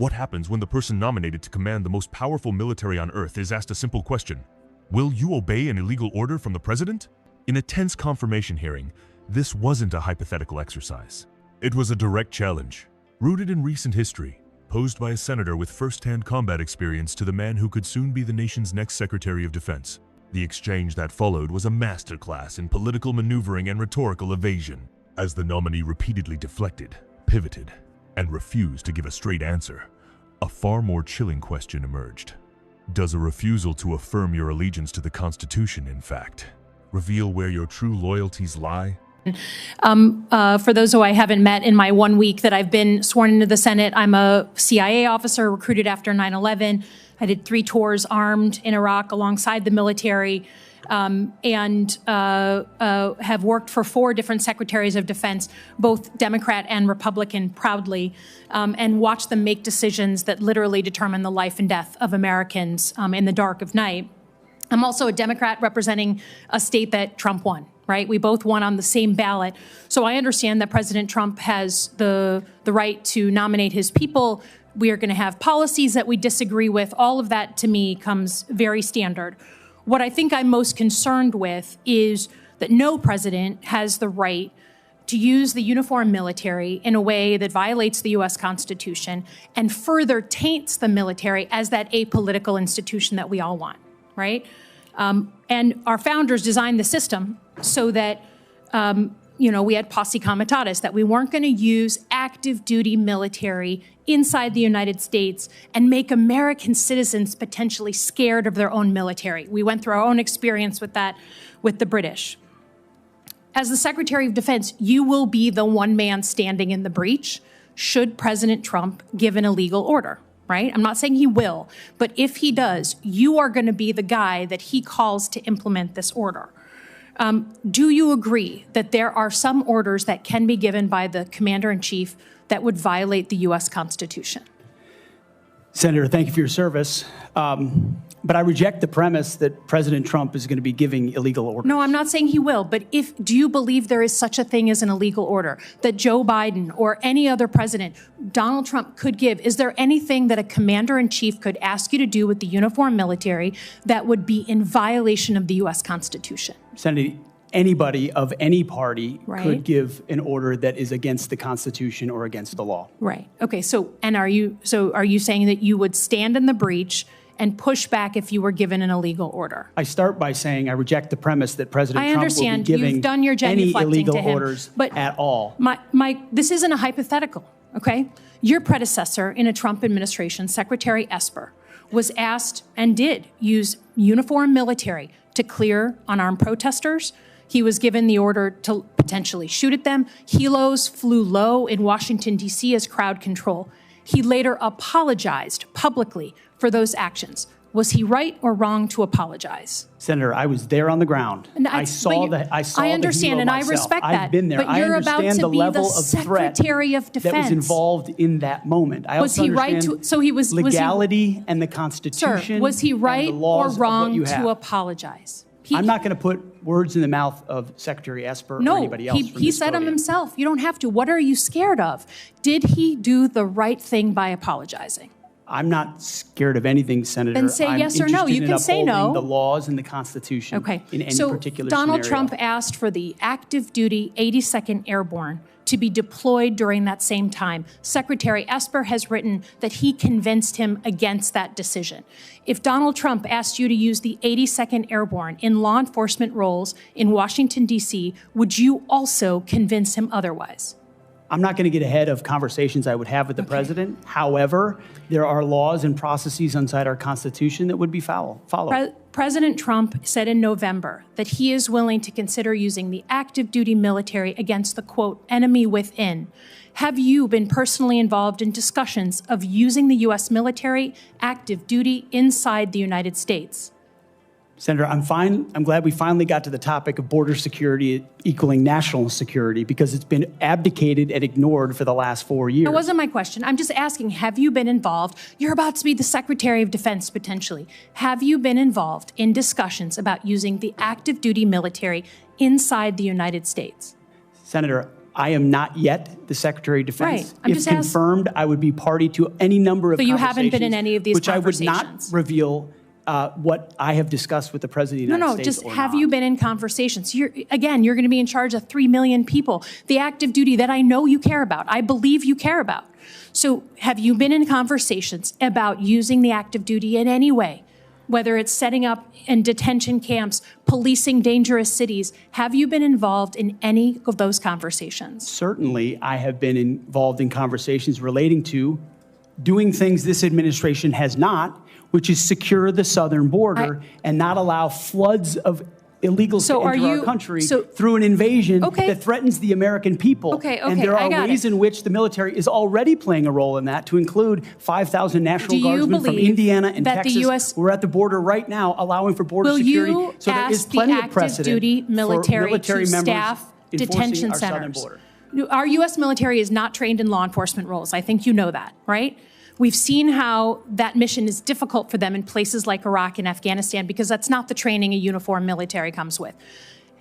What happens when the person nominated to command the most powerful military on Earth is asked a simple question? Will you obey an illegal order from the president? In a tense confirmation hearing, this wasn't a hypothetical exercise. It was a direct challenge, rooted in recent history, posed by a senator with first-hand combat experience to the man who could soon be the nation's next Secretary of Defense. The exchange that followed was a masterclass in political maneuvering and rhetorical evasion, as the nominee repeatedly deflected, pivoted, and refused to give a straight answer. A far more chilling question emerged. Does a refusal to affirm your allegiance to the Constitution, in fact, reveal where your true loyalties lie? For those who I haven't met in my 1 week that I've been sworn into the Senate, I'm a CIA officer recruited after 9/11. I did 3 tours armed in Iraq alongside the military, and have worked for 4 different secretaries of defense, both Democrat and Republican, proudly, and watched them make decisions that literally determine the life and death of Americans in the dark of night. I'm also a Democrat representing a state that Trump won, right? We both won on the same ballot. So I understand that President Trump has the right to nominate his people. We are going to have policies that we disagree with. All of that, to me, comes very standard. What I think I'm most concerned with is that no president has the right to use the uniformed military in a way that violates the U.S. Constitution and further taints the military as that apolitical institution that we all want, right? And our founders designed the system so that, we had posse comitatus, that we weren't going to use active duty military inside the United States and make American citizens potentially scared of their own military. We went through our own experience with that with the British. As the Secretary of Defense, you will be the one man standing in the breach should President Trump give an illegal order, right? I'm not saying he will, but if he does, you are going to be the guy that he calls to implement this order. Do you agree that there are some orders that can be given by the Commander-in-Chief that would violate the U.S. Constitution? Senator, thank you for your service. But I reject the premise that President Trump is going to be giving illegal orders. No, I'm not saying he will, but do you believe there is such a thing as an illegal order that Joe Biden or any other president, Donald Trump, could give? Is there anything that a commander-in-chief could ask you to do with the uniformed military that would be in violation of the U.S. Constitution? Senator, anybody of any party Right. could give an order that is against the Constitution or against the law. Right. Okay. So are you saying that you would stand in the breach and push back if you were given an illegal order? I start by saying I reject the premise that President Trump will be giving you've done your any genuflecting illegal to him, orders but at all. This isn't a hypothetical, okay? Your predecessor in a Trump administration, Secretary Esper, was asked and did use uniformed military to clear unarmed protesters. He was given the order to potentially shoot at them. Helos flew low in Washington, D.C. as crowd control. He later apologized publicly for those actions. Was he right or wrong to apologize? Senator, I was there on the ground. And I saw I understand, the and myself. I respect that. I've been there. But you're I about understand to the be level the of threat Secretary of Defense. that was involved in that moment. I Was also he right understand to? So he was legality and the Constitution. Sir, was he right and the or laws of wrong what you to have. apologize? I'm not going to put words in the mouth of Secretary Esper or anybody else. He said them himself. You don't have to. What are you scared of? Did he do the right thing by apologizing? I'm not scared of anything, Senator. Then say yes or no. You can say no. I'm interested in upholding the laws and the Constitution in any particular scenario. Donald Trump asked for the active duty 82nd Airborne to be deployed during that same time. Secretary Esper has written that he convinced him against that decision. If Donald Trump asked you to use the 82nd Airborne in law enforcement roles in Washington, D.C., would you also convince him otherwise? I'm not going to get ahead of conversations I would have with the president. However, there are laws and processes inside our Constitution that would be followed. President Trump said in November that he is willing to consider using the active duty military against the, quote, enemy within. Have you been personally involved in discussions of using the U.S. military active duty inside the United States? Senator, I'm glad we finally got to the topic of border security equaling national security because it's been abdicated and ignored for the last 4 years. That wasn't my question. I'm just asking, have you been involved? You're about to be the Secretary of Defense, potentially. Have you been involved in discussions about using the active duty military inside the United States? Senator, I am not yet the Secretary of Defense. Right. I'm if just asking. confirmed, I would be party to any number of So you conversations. haven't been in any of these which conversations? I would not reveal what I have discussed with the President of the United States. Just have you been in conversations? You're going to be in charge of 3 million people, the active duty that I know you care about. I believe you care about. So have you been in conversations about using the active duty in any way? Whether it's setting up in detention camps, policing dangerous cities, have you been involved in any of those conversations? Certainly, I have been involved in conversations relating to doing things this administration has not, which is secure the southern border and not allow floods of illegals to enter our country through an invasion that threatens the American people. And there are ways in which the military is already playing a role in that, to include 5,000 National Guardsmen from Indiana and Texas who are at the border right now, allowing for border security. So there is plenty of precedent duty military for military to members staff detention our southern centers. border. Our U.S. military is not trained in law enforcement roles. I think you know that, right? We've seen how that mission is difficult for them in places like Iraq and Afghanistan because that's not the training a uniformed military comes with.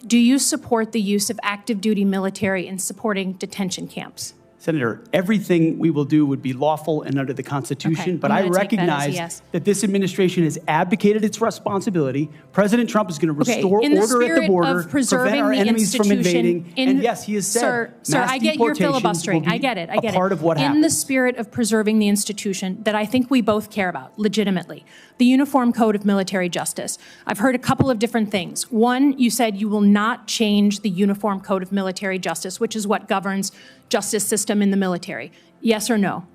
Do you support the use of active duty military in supporting detention camps? Senator, everything we will do would be lawful and under the Constitution, but I recognize that this administration has abdicated its responsibility. President Trump is going to restore order at the border, prevent our enemies from invading, and yes, he has said Sir, I get your filibustering. I get it. Part of what happens. In the spirit of preserving the institution that I think we both care about, legitimately, the Uniform Code of Military Justice. I've heard a couple of different things. One, you said you will not change the Uniform Code of Military Justice, which is what governs justice system in the military. Yes or no?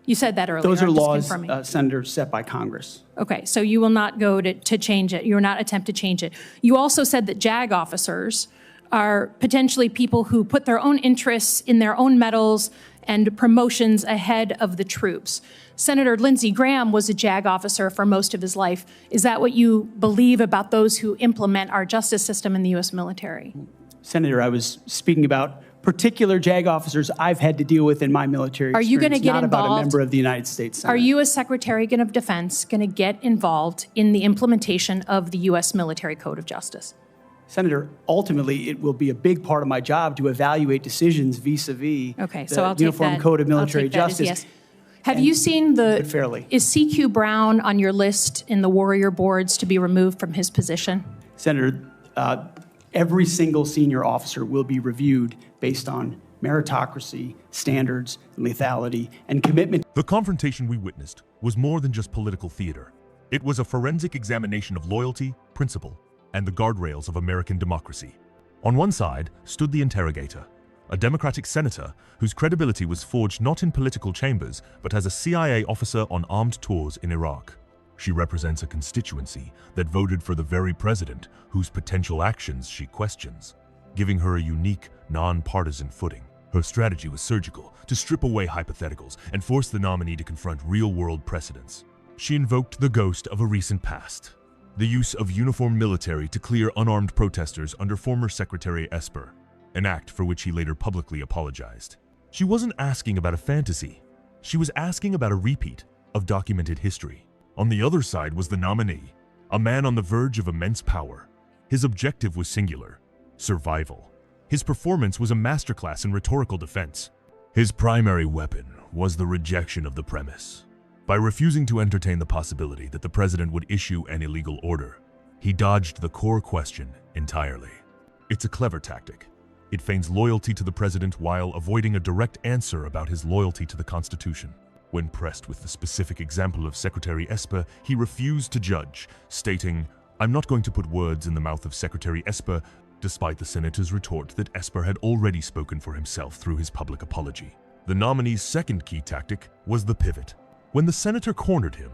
You said that earlier. Those are laws, Senator, set by Congress. Okay, so you will not go to change it. You will not attempt to change it. You also said that JAG officers are potentially people who put their own interests in their own medals and promotions ahead of the troops. Senator Lindsey Graham was a JAG officer for most of his life. Is that what you believe about those who implement our justice system in the U.S. military? Senator, I was speaking about particular JAG officers I've had to deal with in my military experience. Are you going to get not involved? About a member of the United States Senate. Are you, as Secretary of Defense, going to get involved in the implementation of the U.S. Military Code of Justice? Senator, ultimately, it will be a big part of my job to evaluate decisions vis-a-vis the Uniform Code of Military Justice. Yes. Have you seen is CQ Brown on your list in the Warrior boards to be removed from his position? Senator, every single senior officer will be reviewed based on meritocracy, standards, lethality, and commitment. The confrontation we witnessed was more than just political theater. It was a forensic examination of loyalty, principle, and the guardrails of American democracy. On one side stood the interrogator, a Democratic senator whose credibility was forged not in political chambers, but as a CIA officer on armed tours in Iraq. She represents a constituency that voted for the very president whose potential actions she questions, giving her a unique, non-partisan footing. Her strategy was surgical, to strip away hypotheticals and force the nominee to confront real-world precedents. She invoked the ghost of a recent past, the use of uniformed military to clear unarmed protesters under former Secretary Esper, an act for which he later publicly apologized. She wasn't asking about a fantasy. She was asking about a repeat of documented history. On the other side was the nominee, a man on the verge of immense power. His objective was singular: survival. His performance was a masterclass in rhetorical defense. His primary weapon was the rejection of the premise. By refusing to entertain the possibility that the president would issue an illegal order, he dodged the core question entirely. It's a clever tactic. It feigns loyalty to the president while avoiding a direct answer about his loyalty to the Constitution. When pressed with the specific example of Secretary Esper, he refused to judge, stating, "I'm not going to put words in the mouth of Secretary Esper," despite the senator's retort that Esper had already spoken for himself through his public apology. The nominee's second key tactic was the pivot. When the senator cornered him,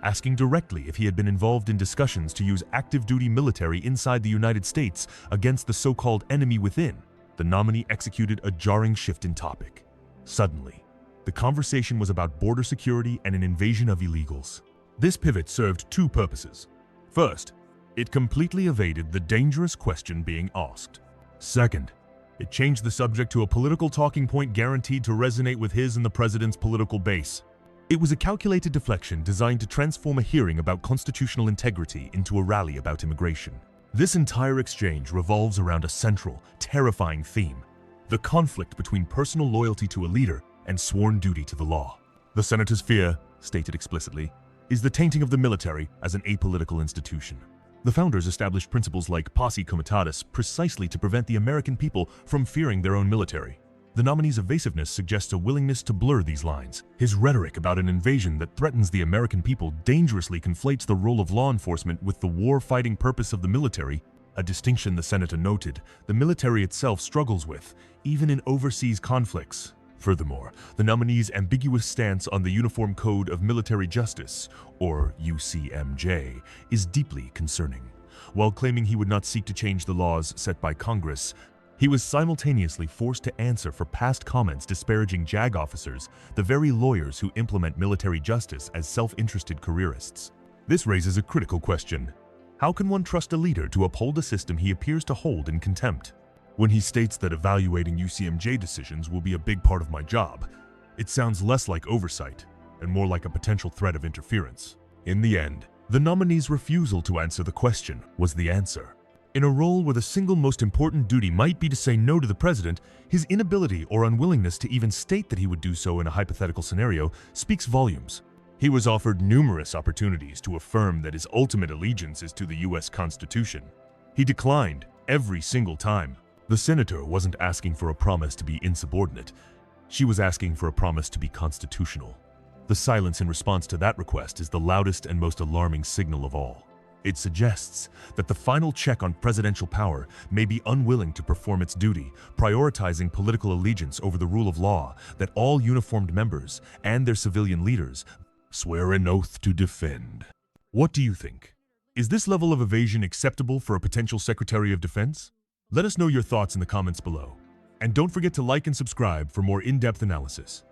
asking directly if he had been involved in discussions to use active-duty military inside the United States against the so-called enemy within, the nominee executed a jarring shift in topic. Suddenly, the conversation was about border security and an invasion of illegals. This pivot served two purposes. First, it completely evaded the dangerous question being asked. Second, it changed the subject to a political talking point guaranteed to resonate with his and the president's political base. It was a calculated deflection designed to transform a hearing about constitutional integrity into a rally about immigration. This entire exchange revolves around a central, terrifying theme: the conflict between personal loyalty to a leader and sworn duty to the law. The Senator's fear, stated explicitly, is the tainting of the military as an apolitical institution. The founders established principles like posse comitatus precisely to prevent the American people from fearing their own military. The nominee's evasiveness suggests a willingness to blur these lines. His rhetoric about an invasion that threatens the American people dangerously conflates the role of law enforcement with the war-fighting purpose of the military, a distinction the Senator noted the military itself struggles with, even in overseas conflicts. Furthermore, the nominee's ambiguous stance on the Uniform Code of Military Justice, or UCMJ, is deeply concerning. While claiming he would not seek to change the laws set by Congress, he was simultaneously forced to answer for past comments disparaging JAG officers, the very lawyers who implement military justice as self-interested careerists. This raises a critical question. How can one trust a leader to uphold a system he appears to hold in contempt? When he states that evaluating UCMJ decisions will be a big part of my job, it sounds less like oversight and more like a potential threat of interference. In the end, the nominee's refusal to answer the question was the answer. In a role where the single most important duty might be to say no to the president, his inability or unwillingness to even state that he would do so in a hypothetical scenario speaks volumes. He was offered numerous opportunities to affirm that his ultimate allegiance is to the U.S. Constitution. He declined every single time. The senator wasn't asking for a promise to be insubordinate. She was asking for a promise to be constitutional. The silence in response to that request is the loudest and most alarming signal of all. It suggests that the final check on presidential power may be unwilling to perform its duty, prioritizing political allegiance over the rule of law that all uniformed members and their civilian leaders swear an oath to defend. What do you think? Is this level of evasion acceptable for a potential Secretary of Defense? Let us know your thoughts in the comments below. And don't forget to like and subscribe for more in-depth analysis.